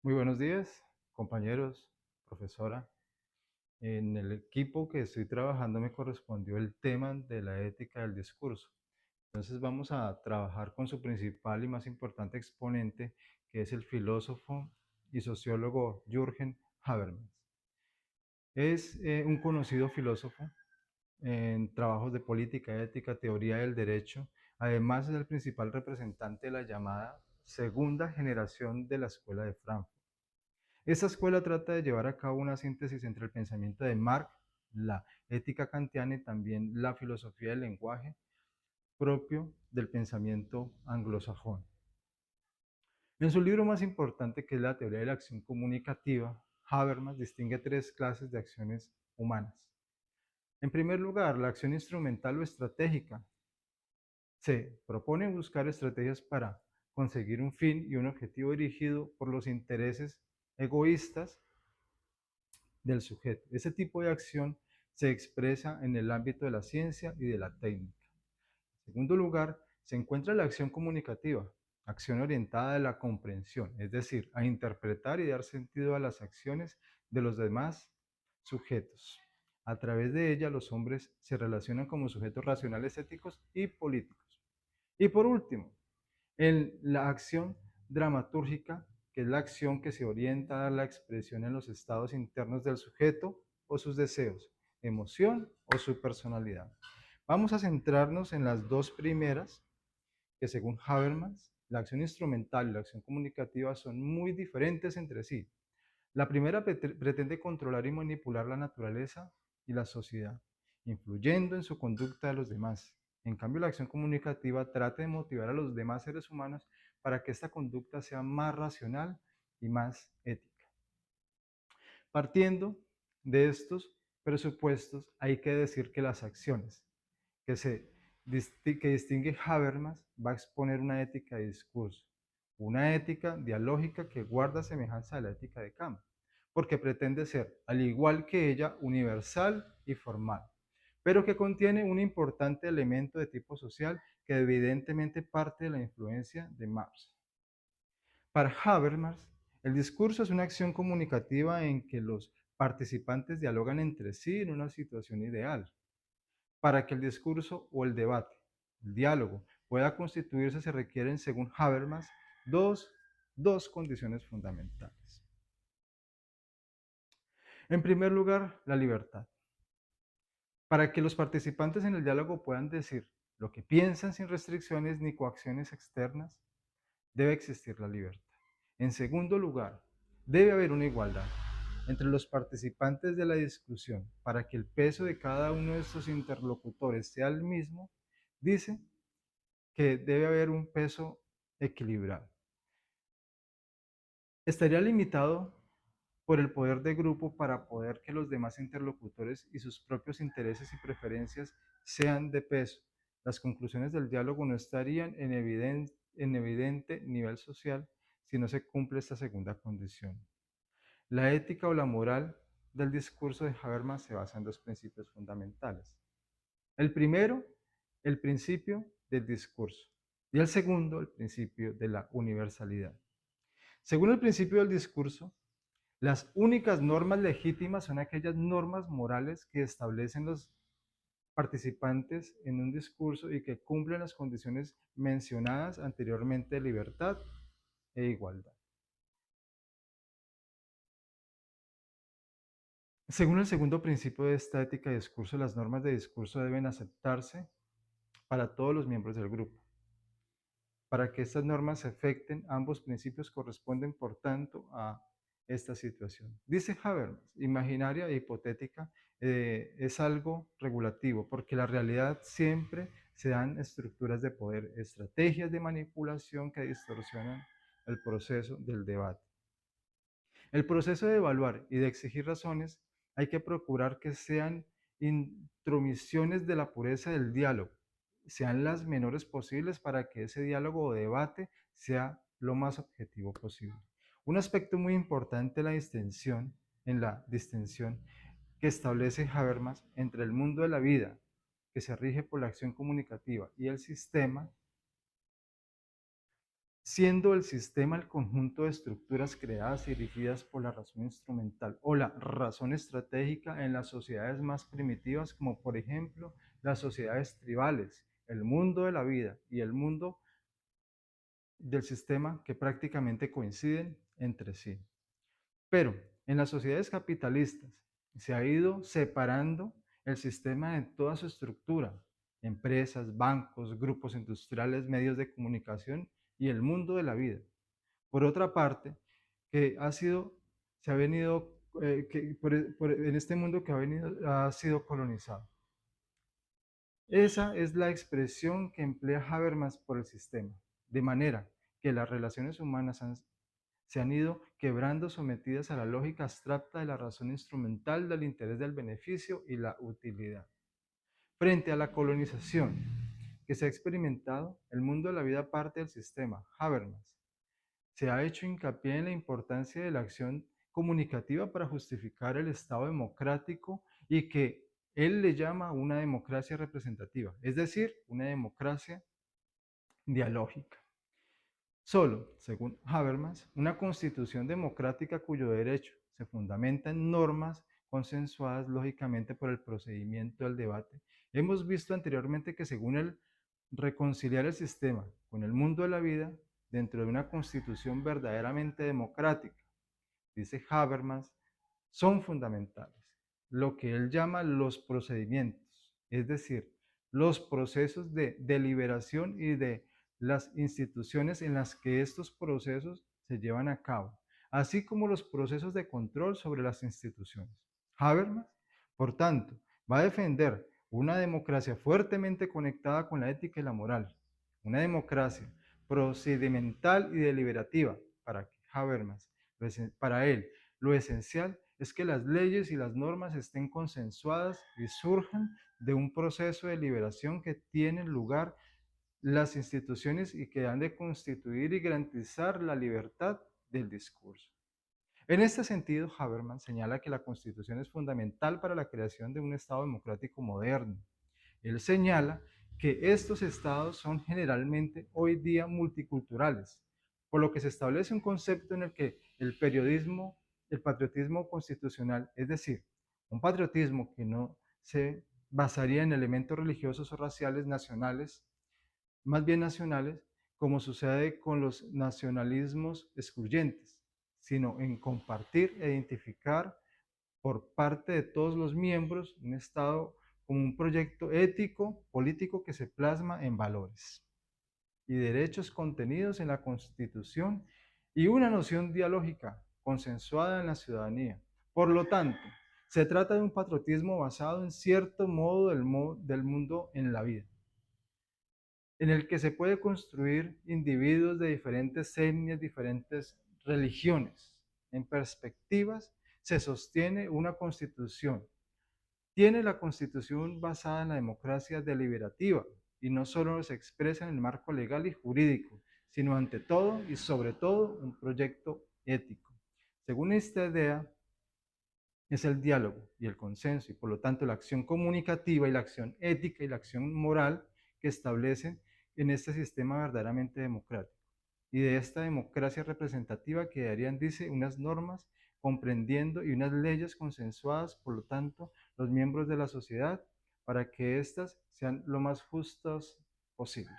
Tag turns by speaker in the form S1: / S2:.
S1: Muy buenos días, compañeros, profesora. En el equipo que estoy trabajando me correspondió el tema de la ética del discurso. Entonces vamos a trabajar con su principal y más importante exponente, que es el filósofo y sociólogo Jürgen Habermas. Es un conocido filósofo en trabajos de política, ética, teoría del derecho. Además es el principal representante de la llamada segunda generación de la Escuela de Frankfurt. Esta escuela trata de llevar a cabo una síntesis entre el pensamiento de Marx, la ética kantiana y también la filosofía del lenguaje propio del pensamiento anglosajón. En su libro más importante, que es la teoría de la acción comunicativa, Habermas distingue tres clases de acciones humanas. En primer lugar, la acción instrumental o estratégica. Se propone buscar estrategias para conseguir un fin y un objetivo dirigido por los intereses egoístas del sujeto. Ese tipo de acción se expresa en el ámbito de la ciencia y de la técnica. En segundo lugar, se encuentra la acción comunicativa, acción orientada a la comprensión, es decir, a interpretar y dar sentido a las acciones de los demás sujetos. A través de ella, los hombres se relacionan como sujetos racionales, éticos y políticos. Y por último, en la acción dramatúrgica, que es la acción que se orienta a dar la expresión en los estados internos del sujeto o sus deseos, emoción o su personalidad. Vamos a centrarnos en las dos primeras, que según Habermas, la acción instrumental y la acción comunicativa son muy diferentes entre sí. La primera pretende controlar y manipular la naturaleza y la sociedad, influyendo en su conducta de los demás. En cambio, la acción comunicativa trata de motivar a los demás seres humanos para que esta conducta sea más racional y más ética. Partiendo de estos presupuestos, hay que decir que las acciones que distingue Habermas va a exponer una ética de discurso, una ética dialógica que guarda semejanza a la ética de Kant, porque pretende ser, al igual que ella, universal y formal, pero que contiene un importante elemento de tipo social que evidentemente parte de la influencia de Marx. Para Habermas, el discurso es una acción comunicativa en que los participantes dialogan entre sí en una situación ideal. Para que el discurso o el debate, el diálogo, pueda constituirse, se requieren, según Habermas, dos, dos condiciones fundamentales. En primer lugar, la libertad. Para que los participantes en el diálogo puedan decir lo que piensan sin restricciones ni coacciones externas, debe existir la libertad. En segundo lugar, debe haber una igualdad entre los participantes de la discusión para que el peso de cada uno de estos interlocutores sea el mismo. Dice que debe haber un peso equilibrado. Estaría limitado por el poder de grupo para poder que los demás interlocutores y sus propios intereses y preferencias sean de peso. Las conclusiones del diálogo no estarían en evidente nivel social si no se cumple esta segunda condición. La ética o la moral del discurso de Habermas se basa en dos principios fundamentales. El primero, el principio del discurso, y el segundo, el principio de la universalidad. Según el principio del discurso, las únicas normas legítimas son aquellas normas morales que establecen los participantes en un discurso y que cumplen las condiciones mencionadas anteriormente de libertad e igualdad. Según el segundo principio de esta ética de discurso, las normas de discurso deben aceptarse para todos los miembros del grupo. Para que estas normas afecten, ambos principios corresponden, por tanto, a esta situación. Dice Habermas, imaginaria e hipotética es algo regulativo, porque la realidad siempre se dan estructuras de poder, estrategias de manipulación que distorsionan el proceso del debate. El proceso de evaluar y de exigir razones hay que procurar que sean intromisiones de la pureza del diálogo, sean las menores posibles para que ese diálogo o debate sea lo más objetivo posible. Un aspecto muy importante en la distinción que establece Habermas entre el mundo de la vida, que se rige por la acción comunicativa, y el sistema, siendo el sistema el conjunto de estructuras creadas y dirigidas por la razón instrumental o la razón estratégica en las sociedades más primitivas, como por ejemplo las sociedades tribales, el mundo de la vida y el mundo del sistema que prácticamente coinciden entre sí. Pero en las sociedades capitalistas se ha ido separando el sistema de toda su estructura, empresas, bancos, grupos industriales, medios de comunicación y el mundo de la vida. Por otra parte, que ha sido, se ha venido, en este mundo que ha sido colonizado. Esa es la expresión que emplea Habermas por el sistema, de manera que las relaciones humanas se han ido quebrando sometidas a la lógica abstracta de la razón instrumental del interés del beneficio y la utilidad. Frente a la colonización que se ha experimentado, el mundo de la vida parte del sistema, Habermas. Se ha hecho hincapié en la importancia de la acción comunicativa para justificar el Estado democrático y que él le llama una democracia representativa, es decir, una democracia dialógica. Solo, según Habermas, una constitución democrática cuyo derecho se fundamenta en normas consensuadas lógicamente por el procedimiento del debate. Hemos visto anteriormente que según el reconciliar el sistema con el mundo de la vida dentro de una constitución verdaderamente democrática, dice Habermas, son fundamentales. Lo que él llama los procedimientos, es decir, los procesos de deliberación y de las instituciones en las que estos procesos se llevan a cabo, así como los procesos de control sobre las instituciones. Habermas, por tanto, va a defender una democracia fuertemente conectada con la ética y la moral, una democracia procedimental y deliberativa, para Habermas. Para él, lo esencial es que las leyes y las normas estén consensuadas y surjan de un proceso de liberación que tienen lugar las instituciones y que han de constituir y garantizar la libertad del discurso. En este sentido, Habermas señala que la Constitución es fundamental para la creación de un Estado democrático moderno. Él señala que estos estados son generalmente hoy día multiculturales, por lo que se establece un concepto en el que el patriotismo constitucional, es decir, un patriotismo que no se basaría en elementos religiosos o raciales nacionales, más bien nacionales, como sucede con los nacionalismos excluyentes, sino en compartir e identificar por parte de todos los miembros un Estado como un proyecto ético, político que se plasma en valores y derechos contenidos en la Constitución y una noción dialógica consensuada en la ciudadanía. Por lo tanto, se trata de un patriotismo basado en cierto modo del mundo en la vida, en el que se puede construir individuos de diferentes etnias, diferentes religiones. En perspectivas, se sostiene una constitución. Tiene la constitución basada en la democracia deliberativa y no solo se expresa en el marco legal y jurídico, sino ante todo y sobre todo un proyecto ético. Según esta idea, es el diálogo y el consenso y por lo tanto la acción comunicativa y la acción ética y la acción moral que establecen en este sistema verdaderamente democrático. Y de esta democracia representativa quedarían, dice, unas normas comprendiendo y unas leyes consensuadas, por lo tanto, los miembros de la sociedad para que éstas sean lo más justas posibles.